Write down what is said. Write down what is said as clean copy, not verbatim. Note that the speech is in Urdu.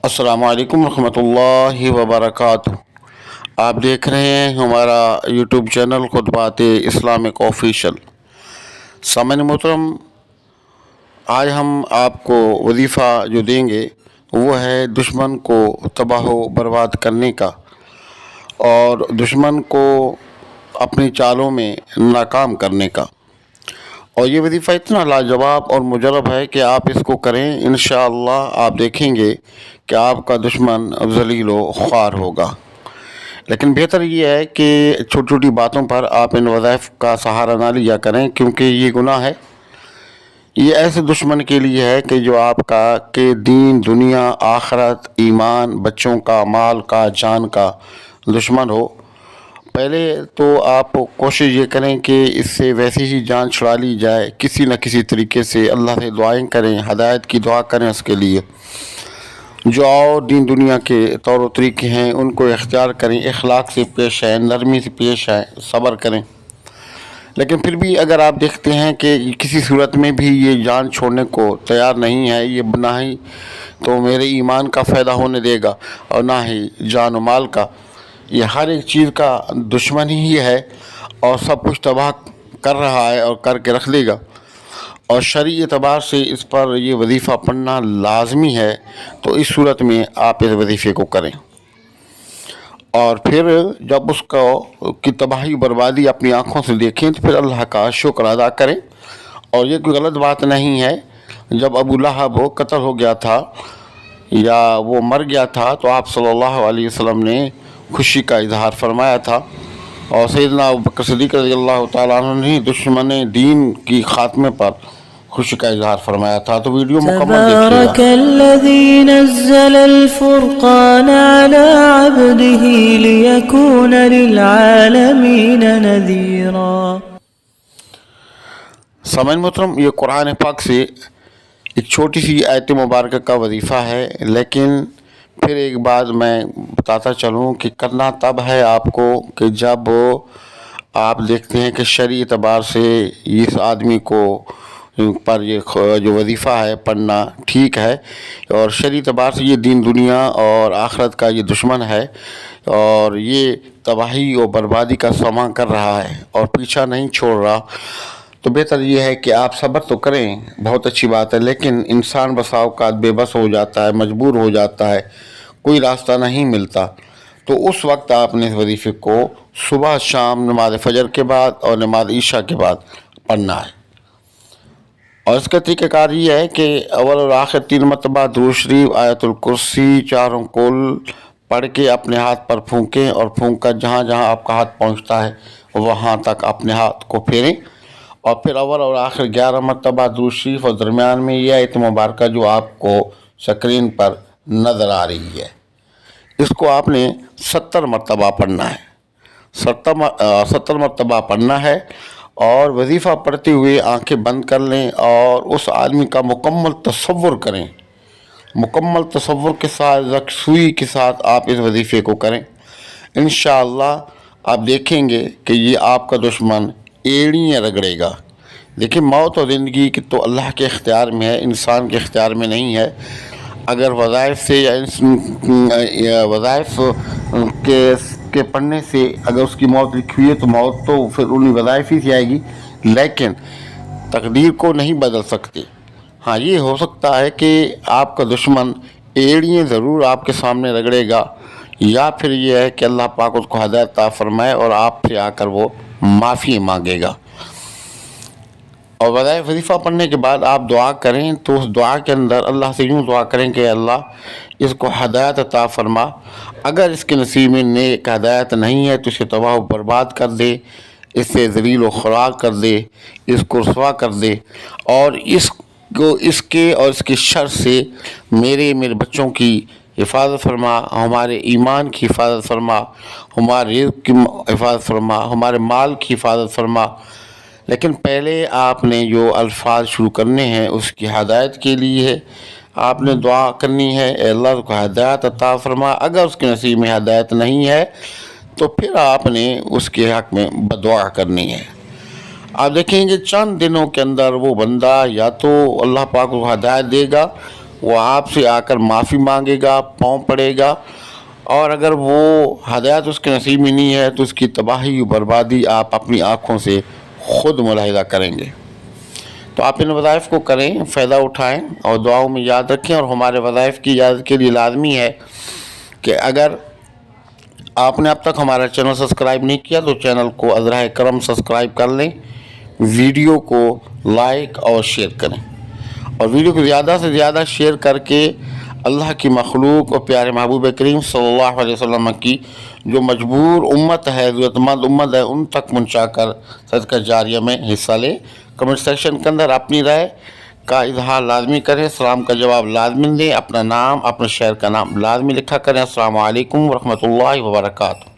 السلام علیکم ورحمۃ اللہ وبرکاتہ۔ آپ دیکھ رہے ہیں ہمارا یوٹیوب چینل خطبات اسلامک آفیشل۔ سامعین محترم، آج ہم آپ کو وظیفہ جو دیں گے وہ ہے دشمن کو تباہ و برباد کرنے کا اور دشمن کو اپنی چالوں میں ناکام کرنے کا۔ اور یہ وظیفہ اتنا لاجواب اور مجرب ہے کہ آپ اس کو کریں، انشاءاللہ آپ دیکھیں گے کہ آپ کا دشمن ذلیل و خوار ہوگا۔ لیکن بہتر یہ ہے کہ چھوٹی چھوٹی باتوں پر آپ ان وظائف کا سہارا نہ لیا کریں، کیونکہ یہ گناہ ہے۔ یہ ایسے دشمن کے لیے ہے کہ جو آپ کا کہ دین، دنیا، آخرت، ایمان، بچوں کا، مال کا، جان کا دشمن ہو۔ پہلے تو آپ کوشش یہ کریں کہ اس سے ویسی ہی جان چھڑا لی جائے، کسی نہ کسی طریقے سے اللہ سے دعائیں کریں، ہدایت کی دعا کریں اس کے لیے۔ جو اور دین دنیا کے طور و طریقے ہیں ان کو اختیار کریں، اخلاق سے پیش آئیں، نرمی سے پیش آئیں، صبر کریں۔ لیکن پھر بھی اگر آپ دیکھتے ہیں کہ کسی صورت میں بھی یہ جان چھوڑنے کو تیار نہیں ہے، یہ نہ ہی تو میرے ایمان کا فائدہ ہونے دے گا اور نہ ہی جان و مال کا، یہ ہر ایک چیز کا دشمن ہی ہے اور سب کچھ تباہ کر رہا ہے اور کر کے رکھ دے گا، اور شرعی اعتبار سے اس پر یہ وظیفہ پڑھنا لازمی ہے۔ تو اس صورت میں آپ اس وظیفے کو کریں، اور پھر جب اس کو کی تباہی بربادی اپنی آنکھوں سے دیکھیں تو پھر اللہ کا شکر ادا کریں۔ اور یہ کوئی غلط بات نہیں ہے، جب ابو لہب قتل ہو گیا تھا یا وہ مر گیا تھا تو آپ صلی اللہ علیہ وسلم نے خوشی کا اظہار فرمایا تھا، اور سیدنا ابوبکر صدیق رضی اللہ تعالیٰ عنہ نے دشمن دین کی خاتمے پر خوشی کا اظہار فرمایا تھا۔ تو ویڈیو مکمل دیکھیے گا۔ تبارک الذی نزل الفرقان علی عبده لیکون للعالمین نذیرا۔ سامعین محترم، یہ قرآن پاک سے ایک چھوٹی سی آیت مبارکہ کا وظیفہ ہے، لیکن پھر ایک بات میں بتاتا چلوں کہ کرنا تب ہے آپ کو کہ جب آپ دیکھتے ہیں کہ شرعی اعتبار سے اس آدمی کو پر یہ جو وظیفہ ہے پڑھنا ٹھیک ہے، اور شرعی اعتبار سے یہ دین دنیا اور آخرت کا یہ دشمن ہے اور یہ تباہی اور بربادی کا سامان کر رہا ہے اور پیچھا نہیں چھوڑ رہا، تو بہتر یہ ہے کہ آپ صبر تو کریں، بہت اچھی بات ہے، لیکن انسان بسا اوقات بے بس ہو جاتا ہے، مجبور ہو جاتا ہے، کوئی راستہ نہیں ملتا، تو اس وقت آپ نے اس وظیفے کو صبح شام نماز فجر کے بعد اور نماز عشاء کے بعد پڑھنا ہے۔ اور اس کا طریقہ کار یہ ہے کہ اول اور آخر 3 مرتبہ درود شریف، آیت الکرسی، 4 کل پڑھ کے اپنے ہاتھ پر پھونکیں، اور پھونک کر جہاں جہاں آپ کا ہاتھ پہنچتا ہے وہاں تک اپنے ہاتھ کو پھیریں، اور پھر اول اور آخر 11 مرتبہ درود شریف، اور درمیان میں یہ آیت مبارکہ جو آپ کو سکرین پر نظر آ رہی ہے، اس کو آپ نے 70 مرتبہ پڑھنا ہے، 70 مرتبہ پڑھنا ہے۔ اور وظیفہ پڑھتے ہوئے آنکھیں بند کر لیں اور اس آدمی کا مکمل تصور کریں، مکمل تصور کے ساتھ، یکسوئی کے ساتھ آپ اس وظیفے کو کریں۔ انشاءاللہ آپ دیکھیں گے کہ یہ آپ کا دشمن ایڑیاں رگڑے گا۔ لیکن موت اور زندگی کی تو اللہ کے اختیار میں ہے، انسان کے اختیار میں نہیں ہے۔ اگر وظائف سے یا وظائف کے پڑھنے سے اگر اس کی موت لکھی ہوئی ہے تو موت تو پھر انہی وظائف ہی سے آئے گی، لیکن تقدیر کو نہیں بدل سکتے۔ ہاں، یہ ہو سکتا ہے کہ آپ کا دشمن ایڑیاں ضرور آپ کے سامنے رگڑے گا، یا پھر یہ ہے کہ اللہ پاک اس کو ہدایت عطا فرمائے اور آپ سے آ کر وہ معافی مانگے گا۔ اور وظیفہ پڑھنے کے بعد آپ دعا کریں تو اس دعا کے اندر اللہ سے یوں دعا کریں کہ اللہ اس کو ہدایت عطا فرما، اگر اس کے نصیب میں نیک ہدایت نہیں ہے تو اسے تباہ و برباد کر دے، اس سے ذلیل و خوار کر دے، اس کو رسوا کر دے، اور اس کے اور اس کے شر سے میرے بچوں کی حفاظت فرما، ہمارے ایمان کی حفاظت فرما، ہمارے رزق کی حفاظت فرما، ہمارے مال کی حفاظت فرما۔ لیکن پہلے آپ نے جو الفاظ شروع کرنے ہیں اس کی ہدایت کے لیے آپ نے دعا کرنی ہے، اے اللہ کو ہدایت عطا فرما، اگر اس کے نصیب میں ہدایت نہیں ہے تو پھر آپ نے اس کے حق میں بدعا کرنی ہے۔ آپ دیکھیں گے چند دنوں کے اندر وہ بندہ یا تو اللہ پاک کو ہدایت دے گا، وہ آپ سے آ کر معافی مانگے گا، پاؤں پڑے گا، اور اگر وہ ہدایت اس کے نصیب میں نہیں ہے تو اس کی تباہی و بربادی آپ اپنی آنکھوں سے خود ملاحظہ کریں گے۔ تو آپ ان وظائف کو کریں، فائدہ اٹھائیں اور دعاؤں میں یاد رکھیں۔ اور ہمارے وظائف کی یاد کے لیے لازمی ہے کہ اگر آپ نے اب تک ہمارا چینل سبسکرائب نہیں کیا تو چینل کو ازرائے کرم سبسکرائب کر لیں، ویڈیو کو لائک اور شیئر کریں، اور ویڈیو کو زیادہ سے زیادہ شیئر کر کے اللہ کی مخلوق اور پیارے محبوب کریم صلی اللہ علیہ وسلم کی جو مجبور امت ہے، ضرورت مند امت ہے، ان تک پہنچا کر صدقہ جاریہ میں حصہ لیں۔ کمنٹ سیکشن کے اندر اپنی رائے کا اظہار لازمی کریں، سلام کا جواب لازمی دیں، اپنا نام اپنے شہر کا نام لازمی لکھا کریں۔ السلام علیکم ورحمۃ اللہ وبرکاتہ۔